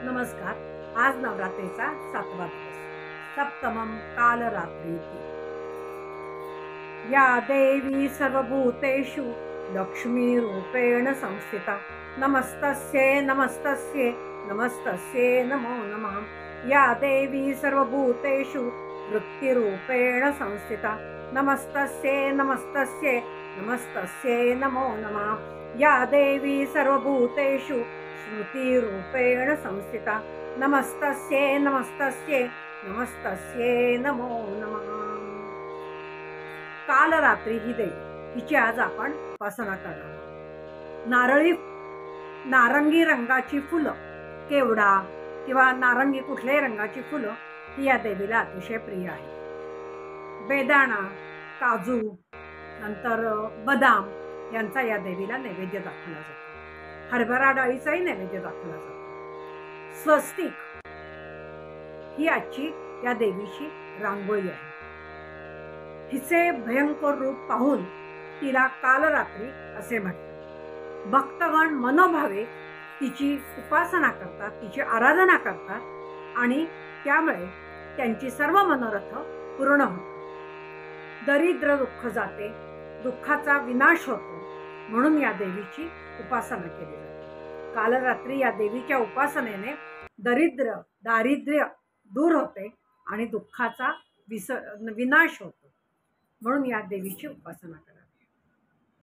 नमस्कार. आज नवरात्रीचा 7वा दिवस. सप्तमं कालरात्री. या देवी सर्वभूतेषु लक्ष्मीरूपेण संस्थिता. नमस्तस्यै नमस्तस्यै नमस्तस्यै नमो नमः. या देवी सर्वभूतेषु वृत्तिरूपेण संस्थिता. नमस्तस्यै नमस्तस्यै नमस्तस्यै नमो नमः. या देवी सर्वभूतेषु स्मृतिरूपेण संस्थिता. नमस्तस्यै नमस्तस्यै नमस्तस्यै नमो नमः. काल रात्री ही देवी, हिची आज आपण उपासना करणार आहोत. नारंगी रंगाची फुलं, केवडा किंवा नारंगी कुठल्याही रंगाची फुलं ही या देवीला अतिशय प्रिय आहे. बेदाणा, काजू, नंतर बदाम यांचा या देवीला नैवेद्य दाखवला जातो. हरभरा डाळीचाही नैवेद्य दाखवला जातो. स्वस्तिक ही आजची या देवीची रांगोळी आहे. हिचे भयंकर रूप पाहून तिला कालरात्री असे म्हणतात. भक्तगण मनोभावे तिची उपासना करतात, तिची आराधना करतात आणि त्यामुळे त्यांची सर्व मनोरथ पूर्ण होतात. दरिद्र दुःख जाते, दुःखाचा विनाश होतो, म्हणून या देवीची उपासना केली जाते. कालरात्री या देवीच्या उपासनेने दारिद्र्य दूर होते आणि दुःखाचा विनाश होतो, म्हणून या देवीची उपासना करा.